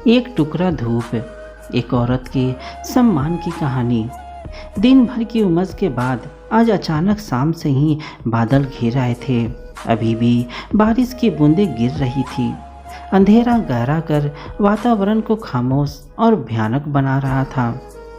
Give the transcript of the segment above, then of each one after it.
एक टुकड़ा धूप, एक औरत के सम्मान की कहानी। दिन भर की उमस के बाद आज अचानक शाम से ही बादल घिर आए थे। अभी भी बारिश की बूंदें गिर रही थी। अंधेरा गहरा कर वातावरण को खामोश और भयानक बना रहा था।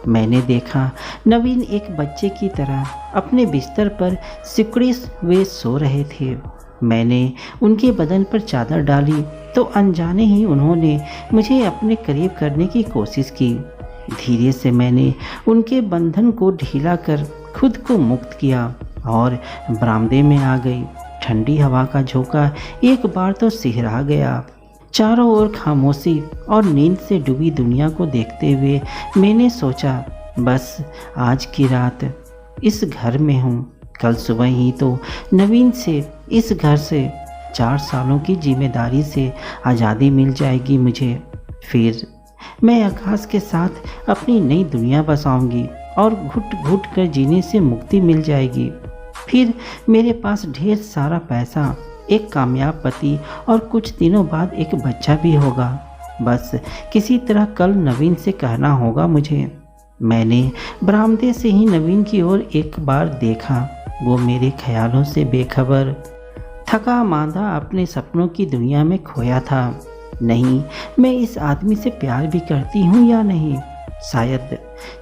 मैंने देखा नवीन एक बच्चे की तरह अपने बिस्तर पर सिकुड़े हुए सो रहे थे। मैंने उनके बदन पर चादर डाली तो अनजाने ही उन्होंने मुझे अपने करीब करने की कोशिश की। धीरे से मैंने उनके बंधन को ढीला कर खुद को मुक्त किया और बरामदे में आ गई। ठंडी हवा का झोंका एक बार तो सिहरा गया। चारों ओर खामोशी और नींद से डूबी दुनिया को देखते हुए मैंने सोचा, बस आज की रात इस घर में हूँ। कल सुबह ही तो नवीन से, इस घर से 4 सालों की जिम्मेदारी से आज़ादी मिल जाएगी मुझे। फिर मैं आकाश के साथ अपनी नई दुनिया बसाऊंगी और घुट घुट कर जीने से मुक्ति मिल जाएगी। फिर मेरे पास ढेर सारा पैसा, एक कामयाब पति और कुछ दिनों बाद एक बच्चा भी होगा। बस किसी तरह कल नवीन से कहना होगा मुझे। मैंने बरामदे से ही नवीन की ओर एक बार देखा। वो मेरे ख्यालों से बेखबर, थका मांदा अपने सपनों की दुनिया में खोया था। नहीं, मैं इस आदमी से प्यार भी करती हूँ या नहीं। शायद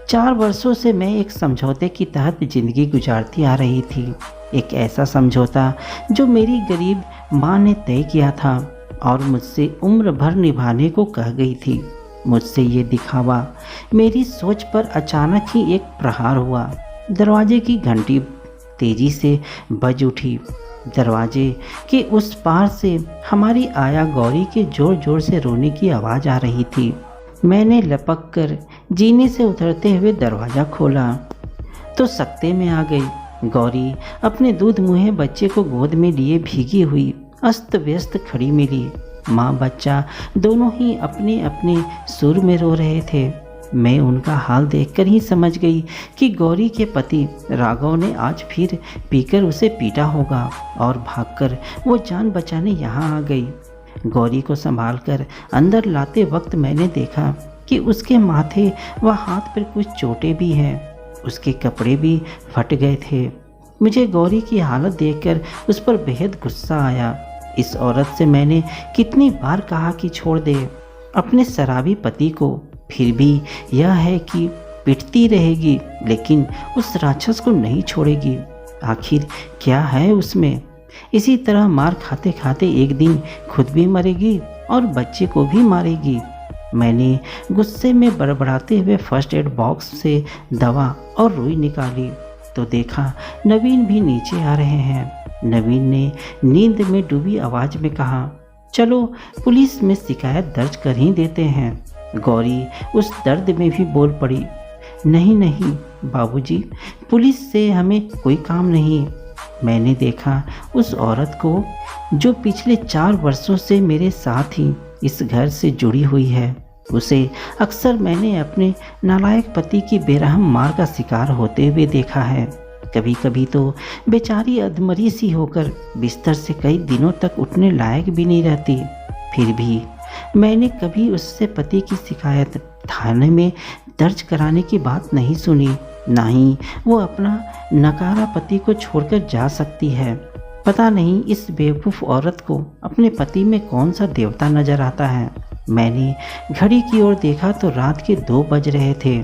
4 वर्षों से मैं एक समझौते की तहत ज़िंदगी गुजारती आ रही थी। एक ऐसा समझौता जो मेरी गरीब माँ ने तय किया था और मुझसे उम्र भर निभाने को कह गई थी। मुझसे ये दिखावा मेरी सोच पर अचानक ही एक प्रहार हुआ। दरवाजे की घंटी तेजी से बज उठी। दरवाजे के उस पार से हमारी आया गौरी के जोर जोर से रोने की आवाज़ आ रही थी। मैंने लपक कर जीने से उतरते हुए दरवाज़ा खोला तो सकते में आ गई। गौरी अपने दूध मुहे बच्चे को गोद में लिए भीगी हुई अस्त व्यस्त खड़ी मिली। माँ बच्चा दोनों ही अपने अपने सुर में रो रहे थे। मैं उनका हाल देखकर ही समझ गई कि गौरी के पति राघव ने आज फिर पीकर उसे पीटा होगा और भागकर वो जान बचाने यहाँ आ गई। गौरी को संभालकर अंदर लाते वक्त मैंने देखा कि उसके माथे व हाथ पर कुछ चोटें भी हैं। उसके कपड़े भी फट गए थे। मुझे गौरी की हालत देखकर उस पर बेहद गुस्सा आया। इस औरत से मैंने कितनी बार कहा कि छोड़ दे अपने शराबी पति को, फिर भी यह है कि पिटती रहेगी, लेकिन उस राक्षस को नहीं छोड़ेगी। आखिर क्या है उसमें? इसी तरह मार खाते खाते एक दिन खुद भी मरेगी और बच्चे को भी मारेगी। मैंने गुस्से में बड़बड़ाते हुए फर्स्ट एड बॉक्स से दवा और रुई निकाली तो देखा नवीन भी नीचे आ रहे हैं। नवीन ने नींद में डूबी आवाज़ में कहा, चलो पुलिस में शिकायत दर्ज कर ही देते हैं। गौरी उस दर्द में भी बोल पड़ी, नहीं नहीं बाबूजी, पुलिस से हमें कोई काम नहीं। मैंने देखा उस औरत को जो पिछले 4 वर्षों से मेरे साथ ही इस घर से जुड़ी हुई है। उसे अक्सर मैंने अपने नालायक पति की बेरहम मार का शिकार होते हुए देखा है। कभी कभी तो बेचारी अधमरी सी होकर बिस्तर से कई दिनों तक उठने लायक भी नहीं रहती। फिर भी मैंने कभी उससे पति की शिकायत थाने में दर्ज कराने की बात नहीं सुनी। ना ही वो अपना नकारा पति को छोड़कर जा सकती है। पता नहीं इस बेवकूफ़ औरत को अपने पति में कौन सा देवता नजर आता है। मैंने घड़ी की ओर देखा तो रात के 2 बज रहे थे।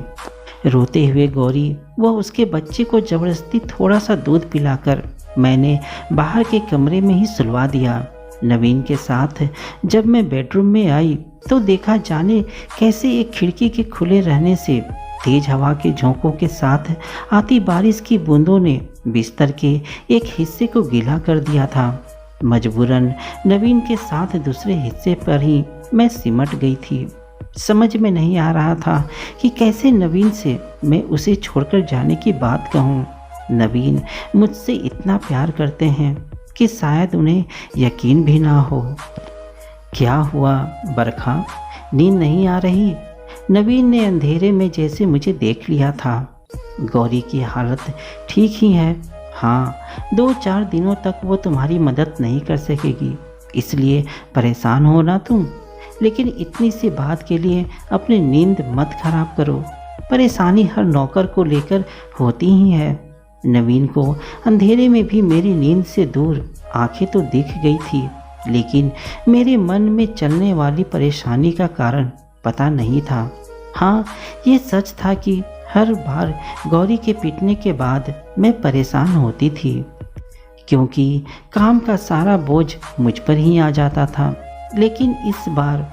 रोते हुए गौरी व उसके बच्चे को जबरदस्ती थोड़ा सा दूध पिलाकर मैंने बाहर के कमरे में ही सुलवा दिया। नवीन के साथ जब मैं बेडरूम में आई तो देखा जाने कैसे एक खिड़की के खुले रहने से तेज हवा के झोंकों के साथ आती बारिश की बूंदों ने बिस्तर के एक हिस्से को गीला कर दिया था। मजबूरन नवीन के साथ दूसरे हिस्से पर ही मैं सिमट गई थी। समझ में नहीं आ रहा था कि कैसे नवीन से मैं उसे छोड़कर जाने की बात कहूँ। नवीन मुझसे इतना प्यार करते हैं कि शायद उन्हें यकीन भी ना हो। क्या हुआ बरखा, नींद नहीं आ रही? नवीन ने अंधेरे में जैसे मुझे देख लिया था। गौरी की हालत ठीक ही है। हाँ, 2-4 दिनों तक वो तुम्हारी मदद नहीं कर सकेगी, इसलिए परेशान हो ना तुम। लेकिन इतनी सी बात के लिए अपनी नींद मत खराब करो। परेशानी हर नौकर को लेकर होती ही है। नवीन को अंधेरे में भी मेरी नींद से दूर आंखें तो दिख गई थी, लेकिन मेरे मन में चलने वाली परेशानी का कारण पता नहीं था। हाँ, ये सच था कि हर बार गौरी के पीटने के बाद मैं परेशान होती थी, क्योंकि काम का सारा बोझ मुझ पर ही आ जाता था। लेकिन इस बार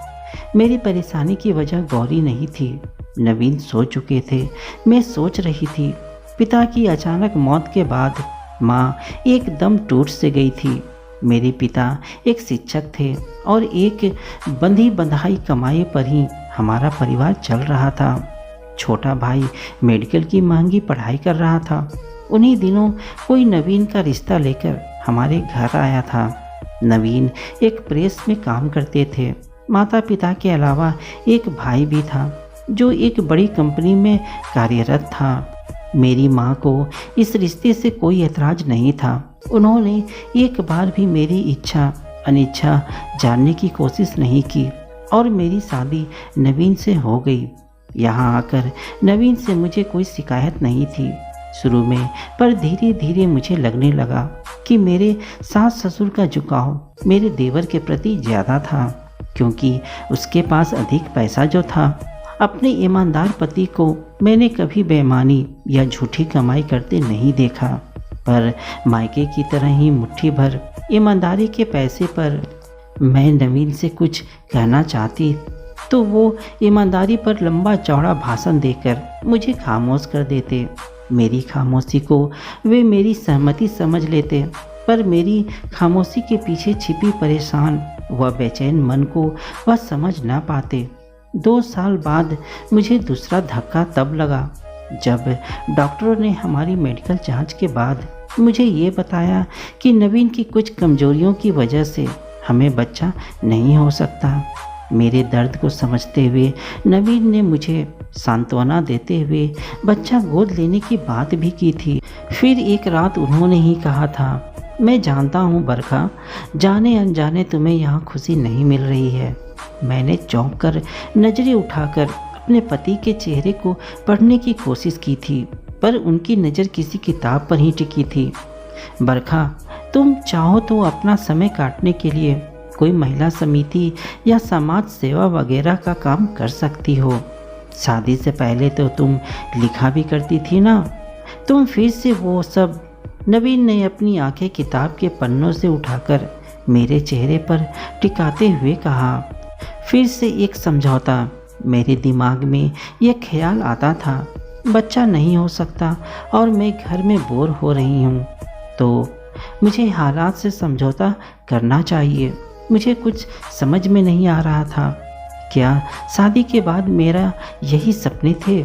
मेरी परेशानी की वजह गौरी नहीं थी। नवीन सो चुके थे, मैं सोच रही थी। पिता की अचानक मौत के बाद माँ एकदम टूट से गई थी। मेरे पिता एक शिक्षक थे और एक बंधी बंधाई कमाई पर ही हमारा परिवार चल रहा था। छोटा भाई मेडिकल की महंगी पढ़ाई कर रहा था। उन्हीं दिनों कोई नवीन का रिश्ता लेकर हमारे घर आया था। नवीन एक प्रेस में काम करते थे। माता पिता के अलावा एक भाई भी था जो एक बड़ी कंपनी में कार्यरत था। मेरी माँ को इस रिश्ते से कोई ऐतराज़ नहीं था। उन्होंने एक बार भी मेरी इच्छा अनिच्छा जानने की कोशिश नहीं की और मेरी शादी नवीन से हो गई। यहाँ आकर नवीन से मुझे कोई शिकायत नहीं थी शुरू में, पर धीरे धीरे मुझे लगने लगा कि मेरे सास ससुर का झुकाव मेरे देवर के प्रति ज़्यादा था, क्योंकि उसके पास अधिक पैसा जो था। अपने ईमानदार पति को मैंने कभी बेईमानी या झूठी कमाई करते नहीं देखा, पर मायके की तरह ही मुट्ठी भर ईमानदारी के पैसे पर मैं नवीन से कुछ कहना चाहती तो वो ईमानदारी पर लंबा चौड़ा भाषण देकर मुझे खामोश कर देते। मेरी खामोशी को वे मेरी सहमति समझ लेते, पर मेरी खामोशी के पीछे छिपी परेशान व बेचैन मन को वह समझ ना पाते। 2 साल बाद मुझे दूसरा धक्का तब लगा जब डॉक्टरों ने हमारी मेडिकल जांच के बाद मुझे ये बताया कि नवीन की कुछ कमजोरियों की वजह से हमें बच्चा नहीं हो सकता। मेरे दर्द को समझते हुए नवीन ने मुझे सांत्वना देते हुए बच्चा गोद लेने की बात भी की थी। फिर एक रात उन्होंने ही कहा था, मैं जानता हूँ बरखा, जाने अनजाने तुम्हें यहाँ खुशी नहीं मिल रही है। मैंने चौंक कर नजरें उठाकर अपने पति के चेहरे को पढ़ने की कोशिश की थी, पर उनकी नज़र किसी किताब पर ही टिकी थी। बरखा, तुम चाहो तो अपना समय काटने के लिए कोई महिला समिति या समाज सेवा वगैरह का काम कर सकती हो। शादी से पहले तो तुम लिखा भी करती थी ना, तुम फिर से वो सब। नवीन ने अपनी आंखें किताब के पन्नों से उठाकर मेरे चेहरे पर टिकाते हुए कहा। फिर से एक समझौता। मेरे दिमाग में यह ख्याल आता था, बच्चा नहीं हो सकता और मैं घर में बोर हो रही हूँ, तो मुझे हालात से समझौता करना चाहिए। मुझे कुछ समझ में नहीं आ रहा था, क्या शादी के बाद मेरा यही सपने थे?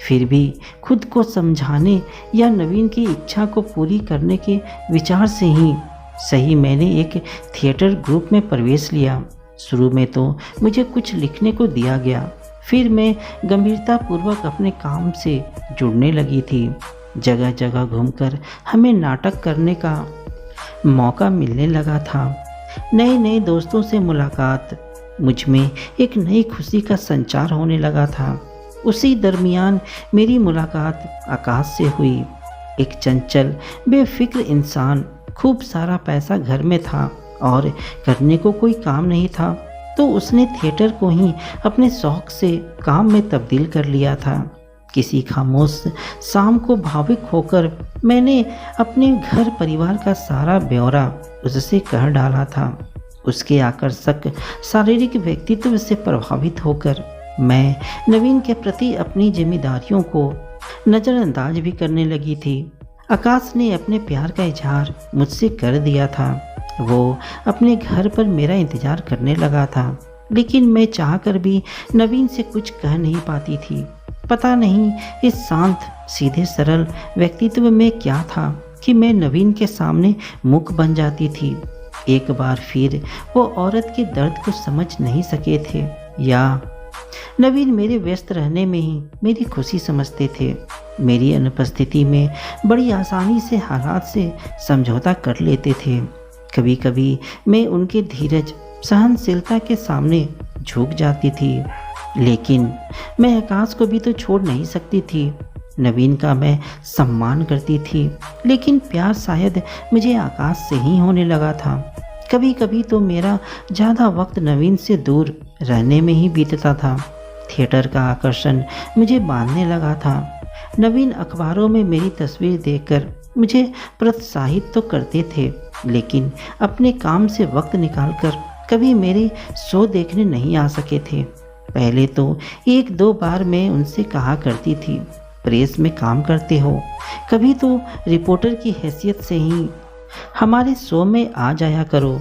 फिर भी खुद को समझाने या नवीन की इच्छा को पूरी करने के विचार से ही सही मैंने एक थिएटर ग्रुप में प्रवेश लिया। शुरू में तो मुझे कुछ लिखने को दिया गया, फिर मैं गंभीरतापूर्वक अपने काम से जुड़ने लगी थी। जगह जगह घूमकर हमें नाटक करने का मौका मिलने लगा था। नए नए दोस्तों से मुलाकात, मुझ में एक नई खुशी का संचार होने लगा था। उसी दरमियान मेरी मुलाकात आकाश से हुई। एक चंचल बेफिक्र इंसान, खूब सारा पैसा घर में था और करने को कोई काम नहीं था, तो उसने थिएटर को ही अपने शौक से काम में तब्दील कर लिया था। किसी खामोश शाम को भावुक होकर मैंने अपने घर परिवार का सारा ब्यौरा उससे कह डाला था। उसके आकर्षक शारीरिक व्यक्तित्व से प्रभावित होकर मैं नवीन के प्रति अपनी जिम्मेदारियों को नज़रअंदाज भी करने लगी थी। आकाश ने अपने प्यार का इजहार मुझसे कर दिया था। वो अपने घर पर मेरा इंतज़ार करने लगा था, लेकिन मैं चाहकर भी नवीन से कुछ कह नहीं पाती थी। पता नहीं इस शांत सीधे सरल व्यक्तित्व में क्या था कि मैं नवीन के सामने मुख बन जाती थी। एक बार फिर वो औरत के दर्द को समझ नहीं सके थे, या नवीन मेरे व्यस्त रहने में ही मेरी खुशी समझते थे। मेरी अनुपस्थिति में बड़ी आसानी से हालात से समझौता कर लेते थे। कभी कभी मैं उनके धीरज सहनशीलता के सामने झुक जाती थी। लेकिन मैं आकाश को भी तो छोड़ नहीं सकती थी। नवीन का मैं सम्मान करती थी, लेकिन प्यार शायद मुझे आकाश से ही होने लगा था। कभी कभी तो मेरा ज़्यादा वक्त नवीन से दूर रहने में ही बीतता था। थिएटर का आकर्षण मुझे बांधने लगा था। नवीन अखबारों में मेरी तस्वीर देखकर मुझे प्रोत्साहित तो करते थे, लेकिन अपने काम से वक्त निकालकर कभी मेरे शो देखने नहीं आ सके थे। पहले तो एक दो बार मैं उनसे कहा करती थी, प्रेस में काम करते हो, कभी तो रिपोर्टर की हैसियत से ही हमारे शो में आ जाया करो।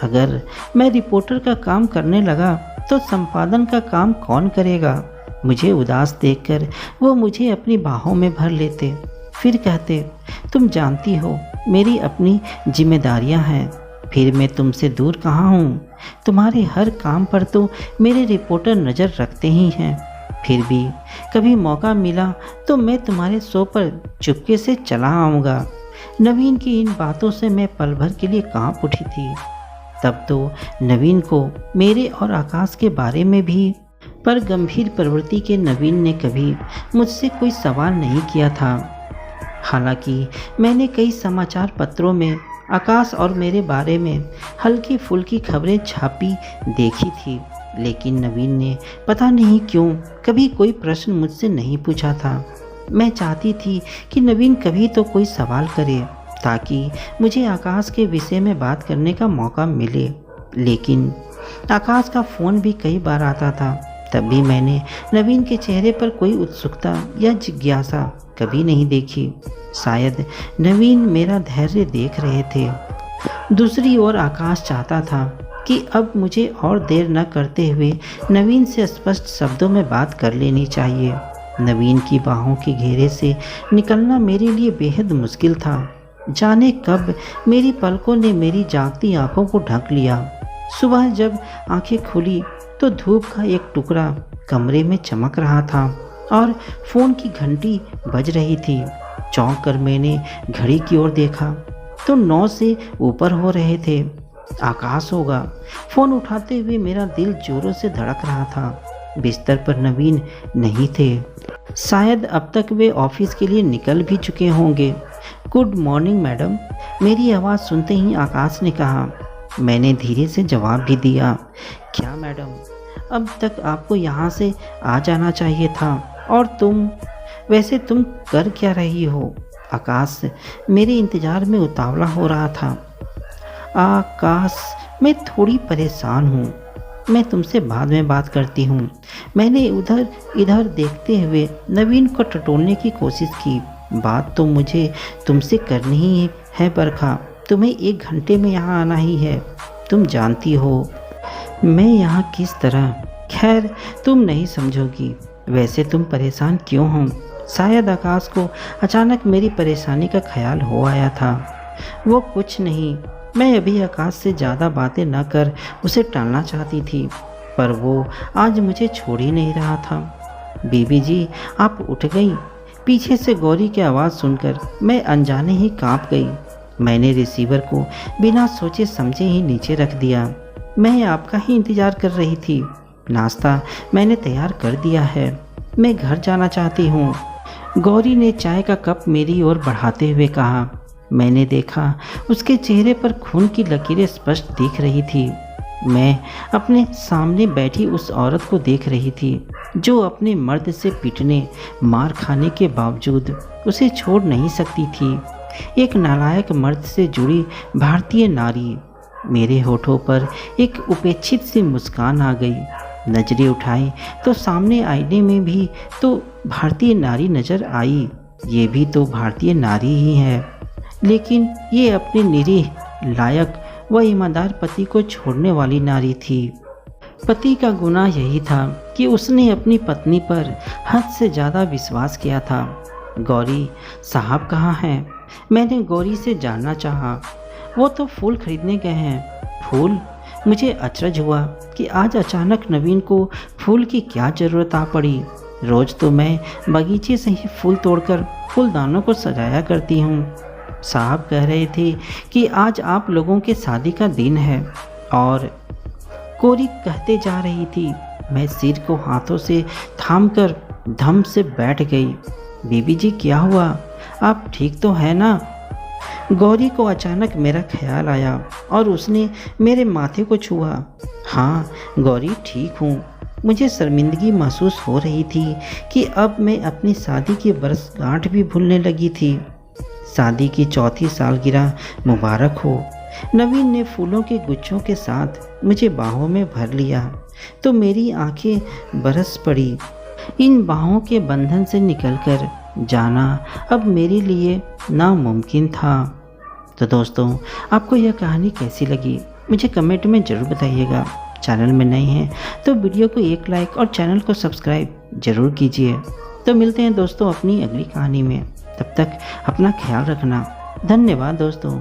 अगर मैं रिपोर्टर का काम करने लगा तो संपादन का काम कौन करेगा? मुझे उदास देखकर वो मुझे अपनी बाहों में भर लेते, फिर कहते, तुम जानती हो मेरी अपनी जिम्मेदारियां हैं, फिर मैं तुमसे दूर कहाँ हूँ। तुम्हारे हर काम पर तो मेरे रिपोर्टर नज़र रखते ही हैं। फिर भी कभी मौका मिला तो मैं तुम्हारे शो पर चुपके से चला आऊँगा। नवीन की इन बातों से मैं पल भर के लिए कांप उठी थी। तब तो नवीन को मेरे और आकाश के बारे में भी, पर गंभीर प्रवृत्ति के नवीन ने कभी मुझसे कोई सवाल नहीं किया था। हालांकि मैंने कई समाचार पत्रों में आकाश और मेरे बारे में हल्की फुल्की खबरें छापी देखी थी, लेकिन नवीन ने पता नहीं क्यों कभी कोई प्रश्न मुझसे नहीं पूछा था। मैं चाहती थी कि नवीन कभी तो कोई सवाल करे, ताकि मुझे आकाश के विषय में बात करने का मौका मिले। लेकिन आकाश का फ़ोन भी कई बार आता था, तब भी मैंने नवीन के चेहरे पर कोई उत्सुकता या जिज्ञासा कभी नहीं देखी। शायद नवीन मेरा धैर्य देख रहे थे। दूसरी ओर आकाश चाहता था कि अब मुझे और देर न करते हुए नवीन से स्पष्ट शब्दों में बात कर लेनी चाहिए। नवीन की बाहों के घेरे से निकलना मेरे लिए बेहद मुश्किल था। जाने कब मेरी पलकों ने मेरी जागती आंखों को ढक लिया। सुबह जब आंखें खुली तो धूप का एक टुकड़ा कमरे में चमक रहा था और फ़ोन की घंटी बज रही थी। चौंक कर मैंने घड़ी की ओर देखा तो 9 से ऊपर हो रहे थे। आकाश होगा। फ़ोन उठाते हुए मेरा दिल जोरों से धड़क रहा था। बिस्तर पर नवीन नहीं थे। शायद अब तक वे ऑफिस के लिए निकल भी चुके होंगे। गुड मॉर्निंग मैडम, मेरी आवाज़ सुनते ही आकाश ने कहा। मैंने धीरे से जवाब भी दिया। क्या मैडम, अब तक आपको यहाँ से आ जाना चाहिए था। और वैसे तुम कर क्या रही हो? आकाश मेरे इंतज़ार में उतावला हो रहा था। आकाश, मैं थोड़ी परेशान हूँ, मैं तुमसे बाद में बात करती हूँ। मैंने उधर इधर देखते हुए नवीन को टटोलने की कोशिश की। बात तो मुझे तुमसे करनी ही है बरखा, तुम्हें 1 घंटे में यहाँ आना ही है। तुम जानती हो मैं यहाँ किस तरह। खैर, तुम नहीं समझोगी। वैसे तुम परेशान क्यों हो? शायद आकाश को अचानक मेरी परेशानी का ख्याल हो आया था। वो कुछ नहीं, मैं अभी आकाश से ज़्यादा बातें न कर उसे टालना चाहती थी, पर वो आज मुझे छोड़ ही नहीं रहा था। बीबी जी, आप उठ गई? पीछे से गौरी की आवाज़ सुनकर मैं अनजाने ही कांप गई। मैंने रिसीवर को बिना सोचे समझे ही नीचे रख दिया। मैं आपका ही इंतज़ार कर रही थी। नाश्ता मैंने तैयार कर दिया है, मैं घर जाना चाहती हूँ। गौरी ने चाय का कप मेरी ओर बढ़ाते हुए कहा। मैंने देखा उसके चेहरे पर खून की लकीरें स्पष्ट दिख रही थी। मैं अपने सामने बैठी उस औरत को देख रही थी जो अपने मर्द से पीटने मार खाने के बावजूद उसे छोड़ नहीं सकती थी। एक नालायक मर्द से जुड़ी भारतीय नारी। मेरे होठों पर एक उपेक्षित सी मुस्कान आ गई। नजरें उठाई तो सामने आईने में भी तो भारतीय नारी नजर आई। ये भी तो भारतीय नारी ही है, लेकिन ये अपने निरीह, लायक व ईमानदार पति को छोड़ने वाली नारी थी। पति का गुनाह यही था कि उसने अपनी पत्नी पर हद से ज़्यादा विश्वास किया था। गौरी साहब कहाँ हैं? मैंने गौरी से जानना चाहा। वो तो फूल खरीदने गए हैं। फूल? मुझे अचरज हुआ कि आज अचानक नवीन को फूल की क्या ज़रूरत आ पड़ी। रोज़ तो मैं बगीचे से ही फूल तोड़कर फूलदानों को सजाया करती हूँ। साहब कह रहे थे कि आज आप लोगों के शादी का दिन है और कोरी कहते जा रही थी। मैं सिर को हाथों से थामकर धम से बैठ गई। बीबी जी क्या हुआ, आप ठीक तो है ना? गौरी को अचानक मेरा ख्याल आया और उसने मेरे माथे को छुआ। हाँ गौरी ठीक हूँ। मुझे शर्मिंदगी महसूस हो रही थी कि अब मैं अपनी शादी की वर्षगांठ भी भूलने लगी थी। शादी की चौथी सालगिरह मुबारक हो। नवीन ने फूलों के गुच्छों के साथ मुझे बाहों में भर लिया तो मेरी आंखें बरस पड़ी। इन बाहों के बंधन से निकलकर जाना अब मेरे लिए नामुमकिन था। तो दोस्तों, आपको यह कहानी कैसी लगी मुझे कमेंट में ज़रूर बताइएगा। चैनल में नए हैं तो वीडियो को एक लाइक और चैनल को सब्सक्राइब ज़रूर कीजिए। तो मिलते हैं दोस्तों अपनी अगली कहानी में। तब तक अपना ख्याल रखना। धन्यवाद दोस्तों।